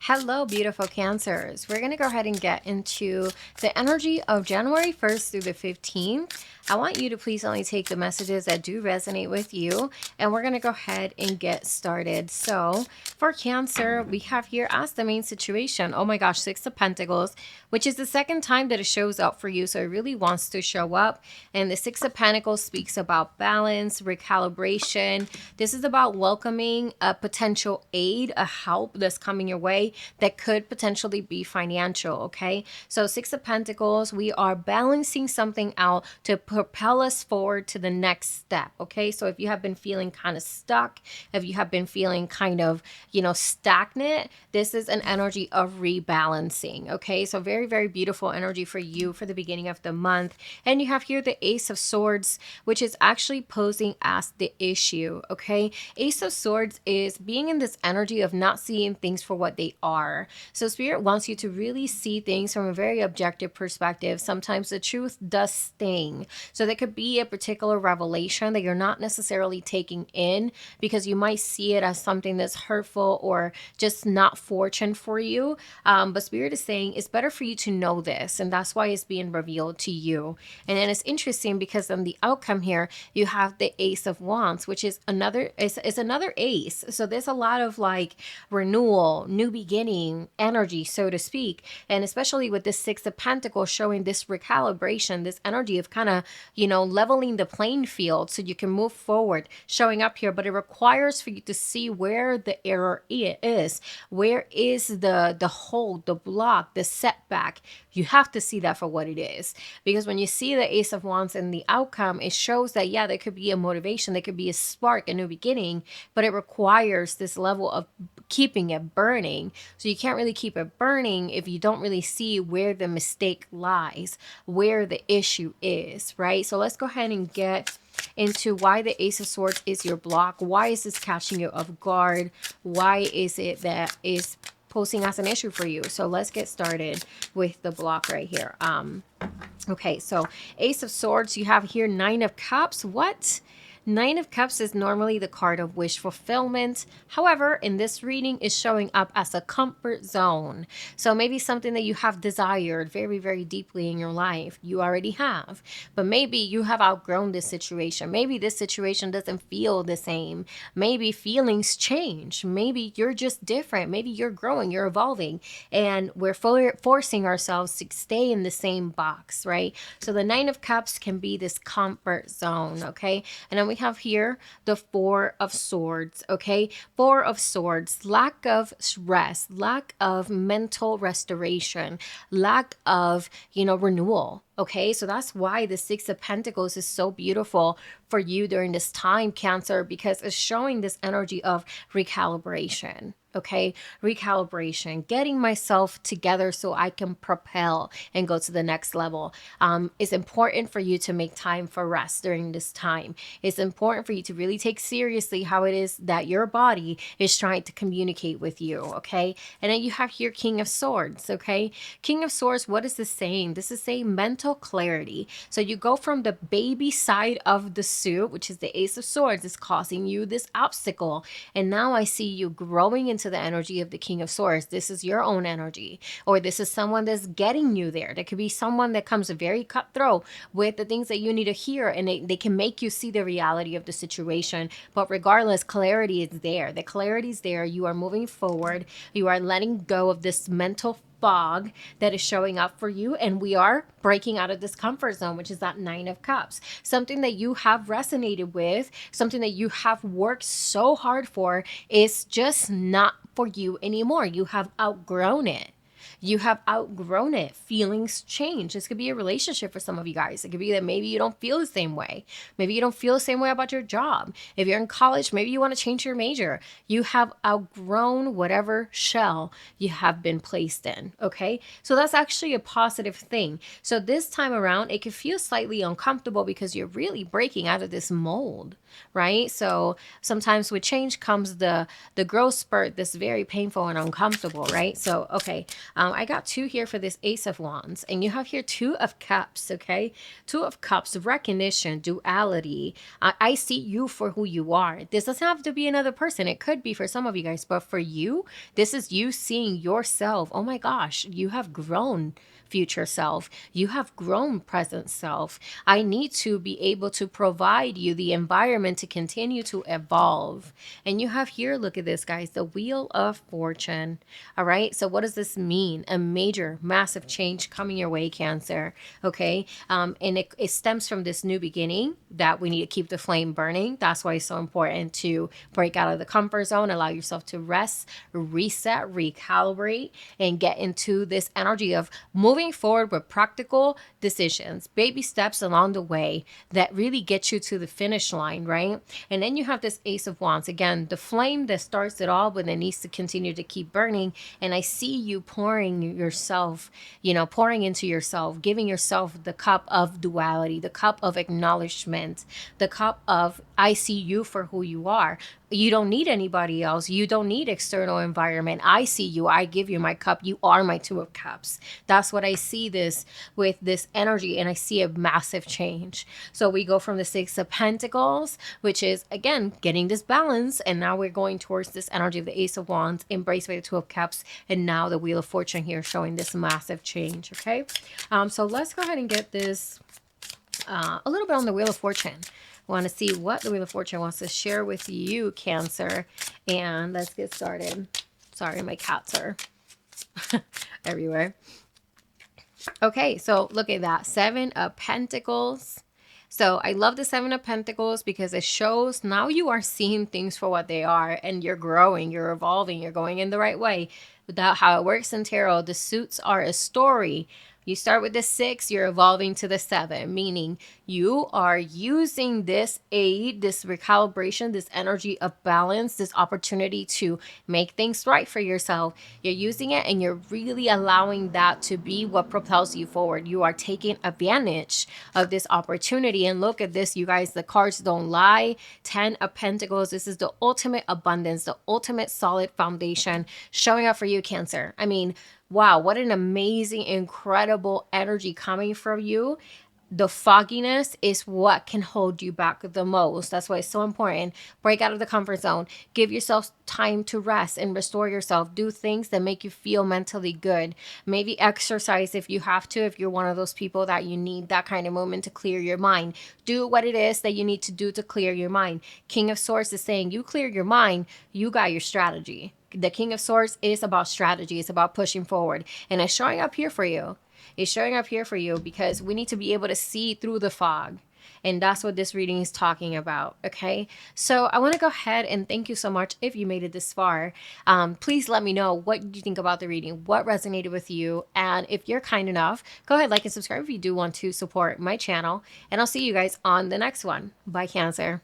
Hello, beautiful Cancers. We're going to go ahead and get into the energy of January 1st through the 15th. I want you to please only take the messages that do resonate with you, and we're going to go ahead and get started. So for Cancer, we have here as the main situation, oh my gosh, Six of Pentacles, which is the second time that it shows up for you. So it really wants to show up. And the Six of Pentacles speaks about balance, recalibration. This is about welcoming a potential aid, a help that's coming your way that could potentially be financial, okay? So Six of Pentacles, we are balancing something out to propel us forward to the next step, okay? So if you have been feeling kind of stuck, if you have been feeling kind of, stagnant, this is an energy of rebalancing, okay? So very, very beautiful energy for you for the beginning of the month. And you have here the Ace of Swords, which is actually posing as the issue, okay? Ace of Swords is being in this energy of not seeing things for what they are. So Spirit wants you to really see things from a very objective perspective. Sometimes the truth does sting. So there could be a particular revelation that you're not necessarily taking in because you might see it as something that's hurtful or just not fortune for you. But Spirit is saying it's better for you to know this, and that's why it's being revealed to you. And then it's interesting because on the outcome here, you have the Ace of Wands, which is another ace. So there's a lot of like renewal, new beginning energy, so to speak. And especially with this Six of Pentacles showing this recalibration, this energy of kind of, leveling the playing field so you can move forward, showing up here. But it requires for you to see where the error is. Where is the hold, the block, the setback? You have to see that for what it is. Because when you see the Ace of Wands in the outcome, it shows that, yeah, there could be a motivation, there could be a spark, a new beginning, but it requires this level of keeping it burning. So you can't really keep it burning if you don't really see where the mistake lies, where the issue is, right? So let's go ahead and get into why the Ace of Swords is your block. Why is this catching you off guard? Why is it that is posing as an issue for you? So let's get started with the block right here. Okay, so Ace of Swords, you have here Nine of Cups. What? Nine of Cups is normally the card of wish fulfillment. However, in this reading is showing up as a comfort zone. So maybe something that you have desired very, very deeply in your life. You already have. But maybe you have outgrown this situation. Maybe this situation doesn't feel the same. Maybe feelings change. Maybe you're just different. Maybe you're growing, you're evolving. And we're forcing ourselves to stay in the same box, right? So the Nine of Cups can be this comfort zone, okay? And then we have here the Four of Swords, okay? Four of Swords, lack of rest, lack of mental restoration, lack of, renewal. Okay, so that's why the Six of Pentacles is so beautiful for you during this time, Cancer, because it's showing this energy of recalibration. Okay, recalibration, getting myself together so I can propel and go to the next level. It's important for you to make time for rest during this time. It's important for you to really take seriously how it is that your body is trying to communicate with you. Okay, and then you have here King of Swords. Okay, King of Swords, what is this saying? This is saying mental clarity. So you go from the baby side of the suit, which is the Ace of Swords, is causing you this obstacle, and now I see you growing into the energy of the King of Swords. This is your own energy, or this is someone that's getting you there. There could be someone that comes very cutthroat with the things that you need to hear, and they can make you see the reality of the situation. But regardless, clarity is there. The clarity is there. You are moving forward. You are letting go of this mental fog that is showing up for you, and we are breaking out of this comfort zone, which is that Nine of Cups. Something that you have resonated with, something that you have worked so hard for, is just not for you anymore. You have outgrown it. You have outgrown it. Feelings change. This could be a relationship for some of you guys. It could be that maybe you don't feel the same way. Maybe you don't feel the same way about your job. If you're in college, maybe you want to change your major. You have outgrown whatever shell you have been placed in, okay? So that's actually a positive thing. So this time around, it could feel slightly uncomfortable because you're really breaking out of this mold, right? So sometimes with change comes the growth spurt that's very painful and uncomfortable, right? So, okay. I got 2 here for this Ace of Wands, and you have here 2 of Cups, okay? 2 of Cups, recognition, duality. I see you for who you are. This doesn't have to be another person. It could be for some of you guys, but for you, this is you seeing yourself. Oh my gosh, you have grown, future self. You have grown, present self. I need to be able to provide you the environment to continue to evolve. And you have here, look at this, guys, the Wheel of Fortune. All right. So what does this mean? A major, massive change coming your way, Cancer. Okay. And it stems from this new beginning that we need to keep the flame burning. That's why it's so important to break out of the comfort zone, allow yourself to rest, reset, recalibrate, and get into this energy of moving forward with practical decisions, baby steps along the way that really get you to the finish line, right? And then you have this Ace of Wands. Again, the flame that starts it all, but it needs to continue to keep burning. And I see you pouring yourself, pouring into yourself, giving yourself the cup of duality, the cup of acknowledgement, the cup of I see you for who you are. You don't need anybody else. You don't need external environment. I see you. I give you my cup. You are my 2 of Cups. That's what I see this with this energy, and I see a massive change. So we go from the 6 of Pentacles, which is, again, getting this balance, and now we're going towards this energy of the Ace of Wands, embraced by the 2 of Cups, and now the Wheel of Fortune here showing this massive change, okay? So let's go ahead and get this a little bit on the Wheel of Fortune. Want to see what the Wheel of Fortune wants to share with you, Cancer. And let's get started. Sorry, my cats are everywhere. Okay, so look at that. 7 of Pentacles. So I love the 7 of Pentacles because it shows now you are seeing things for what they are, and you're growing, you're evolving, you're going in the right way. Without how it works in tarot, the suits are a story. You start with the 6, you're evolving to the 7, meaning you are using this aid, this recalibration, this energy of balance, this opportunity to make things right for yourself. You're using it, and you're really allowing that to be what propels you forward. You are taking advantage of this opportunity. And look at this, you guys, the cards don't lie. 10 of Pentacles. This is the ultimate abundance, the ultimate solid foundation showing up for you, Cancer. I mean, wow, what an amazing, incredible energy coming from you. The fogginess is what can hold you back the most. That's why it's so important. Break out of the comfort zone. Give yourself time to rest and restore yourself. Do things that make you feel mentally good. Maybe exercise if you have to, if you're one of those people that you need that kind of moment to clear your mind. Do what it is that you need to do to clear your mind. King of Swords is saying you clear your mind, you got your strategy. The King of Swords is about strategy. It's about pushing forward. And it's showing up here for you. It's showing up here for you because we need to be able to see through the fog. And that's what this reading is talking about, okay? So I want to go ahead and thank you so much if you made it this far. Please let me know what you think about the reading, what resonated with you. And if you're kind enough, go ahead, like and subscribe if you do want to support my channel. And I'll see you guys on the next one. Bye, Cancer.